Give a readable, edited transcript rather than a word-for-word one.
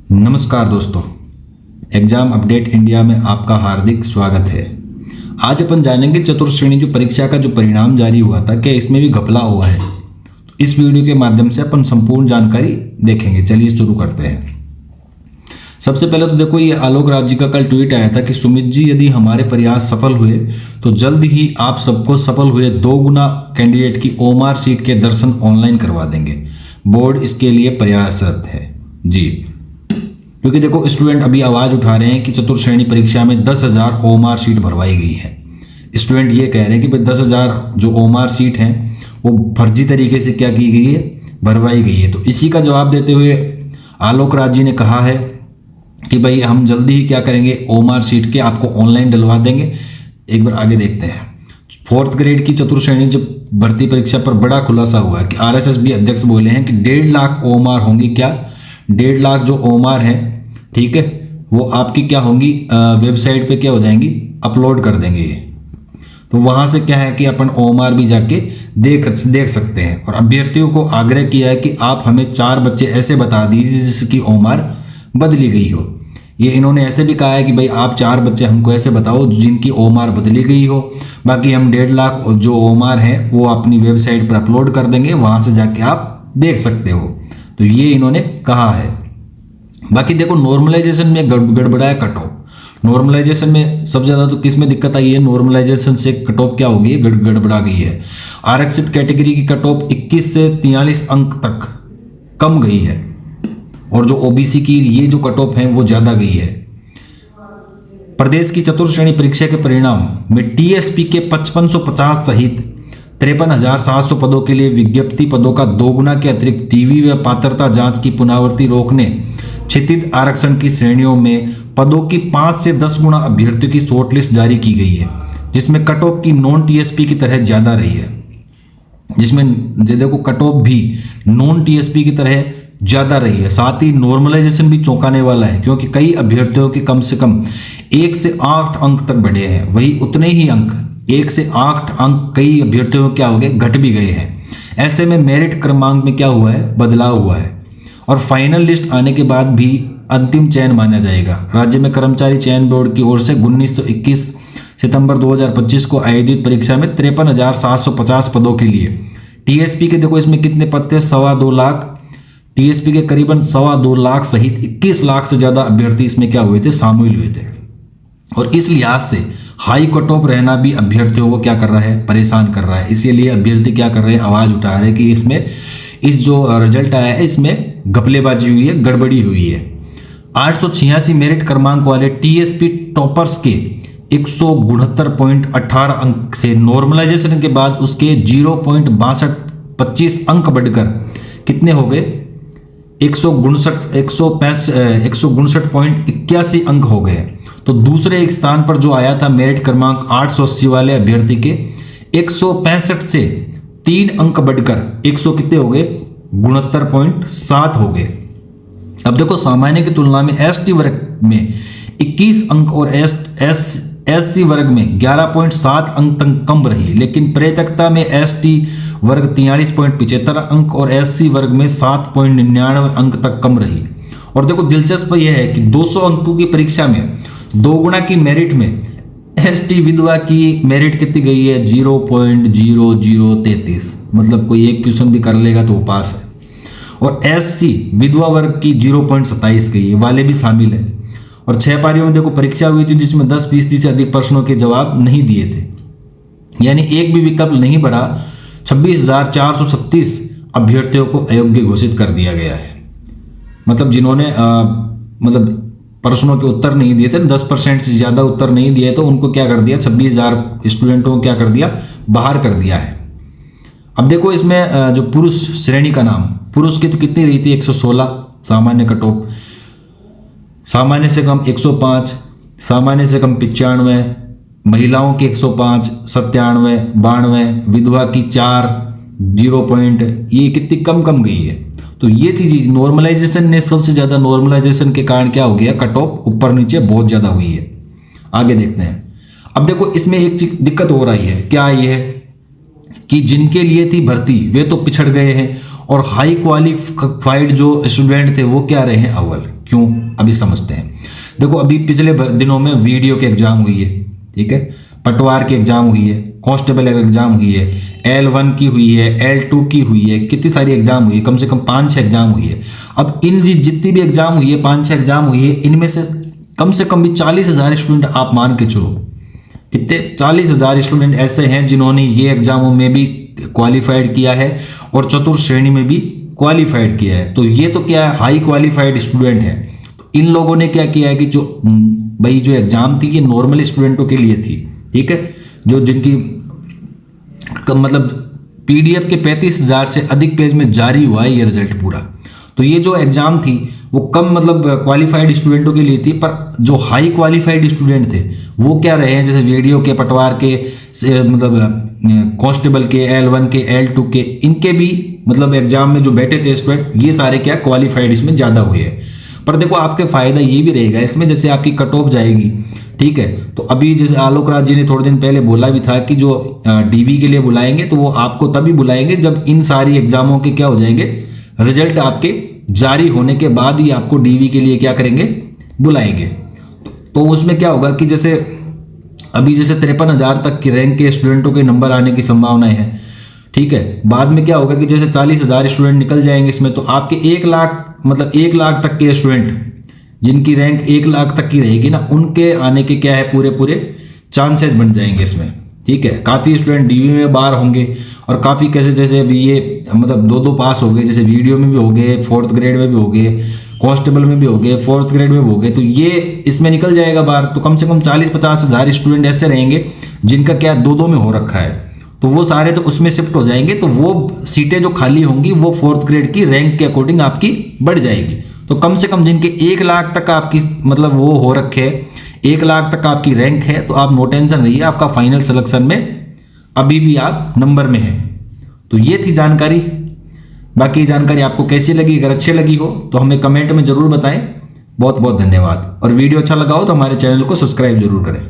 नमस्कार दोस्तों, exam update India में आपका हार्दिक स्वागत है। आज अपन जानेंगे चतुर्थ श्रेणी जो परीक्षा का जो परिणाम जारी हुआ था, क्या इसमें भी घपला हुआ है। तो इस वीडियो के माध्यम से अपन संपूर्ण जानकारी देखेंगे। चलिए शुरू करते हैं। सबसे पहले तो देखो, ये आलोक राज जी का कल ट्वीट आया था कि सुमित जी, यदि हमारे प्रयास सफल हुए तो जल्द ही आप सबको सफल हुए 2 गुना कैंडिडेट की ओमार सीट के दर्शन ऑनलाइन करवा देंगे। बोर्ड इसके लिए प्रयासरत है जी। क्योंकि देखो, स्टूडेंट अभी आवाज उठा रहे हैं कि चतुर्थ श्रेणी परीक्षा में 10,000 ओमार सीट भरवाई गई है। स्टूडेंट ये कह रहे हैं कि भाई 10,000 जो ओमार सीट हैं वो फर्जी तरीके से क्या की गई है, भरवाई गई है। तो इसी का जवाब देते हुए आलोक राज जी ने कहा है कि भाई हम जल्दी ही क्या करेंगे, ओमार सीट के आपको ऑनलाइन डलवा देंगे। एक बार आगे देखते हैं। 4th ग्रेड की चतुर्थ श्रेणी जब भर्ती परीक्षा पर बड़ा खुलासा हुआ है कि RSSB अध्यक्ष बोले हैं कि 1.5 लाख ओमार होंगी। क्या 1.5 लाख जो ओमार है, ठीक है, वो आपकी क्या होंगी, वेबसाइट पे क्या हो जाएंगी, अपलोड कर देंगे ये। तो वहाँ से क्या है कि अपन ओमार भी जाके देख सकते हैं। और अभ्यर्थियों को आग्रह किया है कि आप हमें 4 बच्चे ऐसे बता दीजिए जिसकी ओमार बदली गई हो। ये इन्होंने ऐसे भी कहा है कि भाई आप 4 बच्चे हमको ऐसे बताओ जिनकी ओमार बदली गई हो। बाकी हम 1.5 लाख जो ओमार है वो अपनी वेबसाइट पर अपलोड कर देंगे, वहाँ से जाके आप देख सकते हो। तो ये इन्होंने कहा है। बाकी देखो, नॉर्मलाइजेशन में गड़बड़ाया कट ऑफ। नॉर्मलाइजेशन में सबसे ज़्यादा तो किस में दिक्कत आई है, नॉर्मलाइजेशन से कट ऑफ क्या हो गई है, गड़बड़ा गई है। आरक्षित कैटेगरी की कट ऑफ 21 से 43 अंक तक कम गई है, और जो ओबीसी की ये जो कट ऑफ है वो ज़्यादा गई है। प्रदेश की चतुर्थ श्रेणी परीक्षा के परिणाम में टीएसपी के 5550 सहित 53,700 पदों के लिए विज्ञप्ति पदों का 2 गुना के अतिरिक्त टीवी व पात्रता जांच की पुनरावृत्ति रोकने, क्षितिज आरक्षण की श्रेणियों में पदों की 5 से 10 गुना अभ्यर्थियों की शॉर्टलिस्ट जारी की गई है, जिसमें कट ऑफ की नॉन टीएसपी की तरह ज़्यादा रही है। जिसमें देखो, कट ऑफ भी नॉन टीएसपी की तरह ज़्यादा रही है। साथ ही नॉर्मलाइजेशन भी चौंकाने वाला है, क्योंकि कई अभ्यर्थियों के कम से कम 1 से 8 अंक तक बढ़े हैं। वही उतने ही अंक 1 से 8 अंक कई अभ्यर्थियों क्या हो गए, घट भी गए हैं। ऐसे में मेरिट क्रमांक में क्या हुआ है, बदलाव हुआ है। और फाइनल लिस्ट आने के बाद भी अंतिम चयन माना जाएगा। राज्य में कर्मचारी चयन बोर्ड की ओर से 1921 सितंबर 2025 को आयोजित परीक्षा में 53,750 पदों के लिए टीएसपी के देखो इसमें कितने पद थे, 2.25 लाख। टीएसपी के करीबन 2.25 लाख सहित 21 लाख से ज्यादा अभ्यर्थी इसमें क्या हुए थे, शामिल हुए थे। और इस लिहाज से हाई कट ऑफ रहना भी अभ्यर्थियों को क्या कर रहा है, परेशान कर रहा है। इसीलिए अभ्यर्थी क्या कर रहे हैं, आवाज उठा रहे हैं कि इसमें इस जो रिजल्ट आया है इसमें घपलेबाजी हुई है, गड़बड़ी हुई है। 886 मेरिट क्रमांक वाले टीएसपी टॉपर्स के 169.18 अंक से नॉर्मलाइजेशन के बाद उसके 0.6225 अंक बढ़कर कितने हो गए, 159.81 अंक हो गए। तो दूसरे एक स्थान पर जो आया था मेरिट क्रमांक 880 वाले अभ्यर्थी के 165 से 3 अंक बढ़कर 100 कितने हो गए, 69.7 हो गए। अब देखो, सामान्य की तुलना में एसटी वर्ग में 21 अंक और एससी वर्ग में 11.7 अंक तक कम रही, लेकिन प्रेतकता में एसटी वर्ग 43.75 अंक और एससी वर्ग में 7.99 अंक तक कम रही। और देखो, दिलचस्प यह है कि 200 अंकों की परीक्षा में 2 गुना की मेरिट में एसटी विधवा की मेरिट कितनी गई है, 0.0033। मतलब कोई एक क्वेश्चन भी कर लेगा तो वो पास है। और एससी विधवा वर्ग की 0.27 गई है, वाले भी शामिल है। और 6 पारियों में देखो परीक्षा हुई थी जिसमें 10% से अधिक प्रश्नों के जवाब नहीं दिए थे, यानी एक भी विकल्प नहीं भरा। 26,436 अभ्यर्थियों को अयोग्य घोषित कर दिया गया है। मतलब जिन्होंने मतलब प्रश्नों के उत्तर नहीं दिए थे, 10% से ज़्यादा उत्तर नहीं दिए, तो उनको क्या कर दिया, 26,000 स्टूडेंटों को क्या कर दिया, बाहर कर दिया है। अब देखो, इसमें जो पुरुष श्रेणी का नाम, पुरुष की तो कितनी रही थी, 116 सामान्य कट ऑफ, सामान्य से कम 105, सामान्य से कम 95, महिलाओं की 105, 97, 92, विधवा की 4, 0 पॉइंट, ये कितनी कम गई है। तो ये चीज नॉर्मलाइजेशन ने सबसे ज्यादा, नॉर्मलाइजेशन के कारण क्या हो गया, कट ऑफ ऊपर नीचे बहुत ज्यादा हुई है। आगे देखते हैं। अब देखो, इसमें एक चीज दिक्कत हो रही है, क्या ये है कि जिनके लिए थी भर्ती वे तो पिछड़ गए हैं, और हाई क्वालिफाइड जो स्टूडेंट थे वो क्या रहे हैं अव्वल। क्यों, अभी समझते हैं। देखो अभी पिछले दिनों में वीडियो की एग्जाम हुई है, ठीक है, पटवार की एग्जाम हुई है, कांस्टेबल एग्जाम हुई है, L1 की हुई है, L2 की हुई है, कितनी सारी एग्जाम हुई है, कम से कम 5-6 एग्जाम हुई है। अब इन जितनी भी एग्जाम हुई है, 5-6 एग्जाम हुई है, इनमें से कम से कम भी 40,000 स्टूडेंट आप मान के चलो, कितने 40,000 स्टूडेंट ऐसे हैं जिन्होंने ये एग्जामों में भी क्वालिफाइड किया है और चतुर्थ श्रेणी में भी क्वालिफाइड किया है। तो ये तो क्या है, हाई क्वालिफाइड स्टूडेंट है। तो इन लोगों ने क्या किया है कि जो भाई जो एग्जाम थी ये नॉर्मल स्टूडेंटों के लिए थी, ठीक है, जो जिनकी मतलब PDF के 35,000 से अधिक पेज में जारी हुआ है ये रिजल्ट पूरा। तो ये जो एग्जाम थी वो कम मतलब क्वालिफाइड स्टूडेंटों के लिए थी, पर जो हाई क्वालिफाइड स्टूडेंट थे वो क्या रहे हैं, जैसे वीडियो के, पटवार के, मतलब कांस्टेबल के, L1 के, L2 के, इनके भी मतलब एग्जाम में जो बैठे थे स्टूडेंट, ये सारे क्या क्वालिफाइड इसमें ज़्यादा हुए हैं। पर देखो आपके फायदा ये भी रहेगा इसमें, जैसे आपकी कट ऑफ जाएगी, ठीक है। तो अभी जैसे आलोक राज जी ने थोड़े दिन पहले बोला भी था कि जो DV के लिए बुलाएंगे तो वो आपको तभी बुलाएंगे जब इन सारी एग्जामों के क्या हो जाएंगे, रिजल्ट आपके जारी होने के बाद ही आपको DV के लिए क्या करेंगे, बुलाएंगे। तो उसमें क्या होगा कि जैसे अभी जैसे 53,000 तक की रैंक के स्टूडेंटों के नंबर आने की संभावनाएं है, ठीक है। बाद में क्या होगा कि जैसे 40,000 स्टूडेंट निकल जाएंगे इसमें, तो आपके 1 लाख मतलब 1 लाख तक के स्टूडेंट जिनकी रैंक 1 लाख तक की रहेगी ना, उनके आने के क्या है पूरे चांसेस बन जाएंगे इसमें, ठीक है। काफ़ी स्टूडेंट DV में बाहर होंगे और काफ़ी कैसे जैसे अभी ये मतलब 2-2 पास हो गए, जैसे वीडियो में भी हो गए, 4th ग्रेड में भी हो गए, कांस्टेबल में भी हो गए, 4th ग्रेड में भी हो गए, तो ये इसमें निकल जाएगा बाहर। तो कम से कम 40-50 हज़ार स्टूडेंट ऐसे रहेंगे जिनका क्या 2-2 में हो रखा है, तो वो सारे तो उसमें शिफ्ट हो जाएंगे। तो वो सीटें जो खाली होंगी वो 4th ग्रेड की रैंक के अकॉर्डिंग आपकी बढ़ जाएगी। तो कम से कम जिनके 1 लाख तक आपकी मतलब वो हो रखे, 1 लाख तक आपकी रैंक है, तो आप नो टेंशन रहिए, आपका फाइनल सिलेक्शन में अभी भी आप नंबर में हैं। तो ये थी जानकारी। बाकी जानकारी आपको कैसी लगी, अगर अच्छी लगी हो तो हमें कमेंट में जरूर बताएं। बहुत बहुत धन्यवाद। और वीडियो अच्छा लगा हो तो हमारे चैनल को सब्सक्राइब जरूर करें।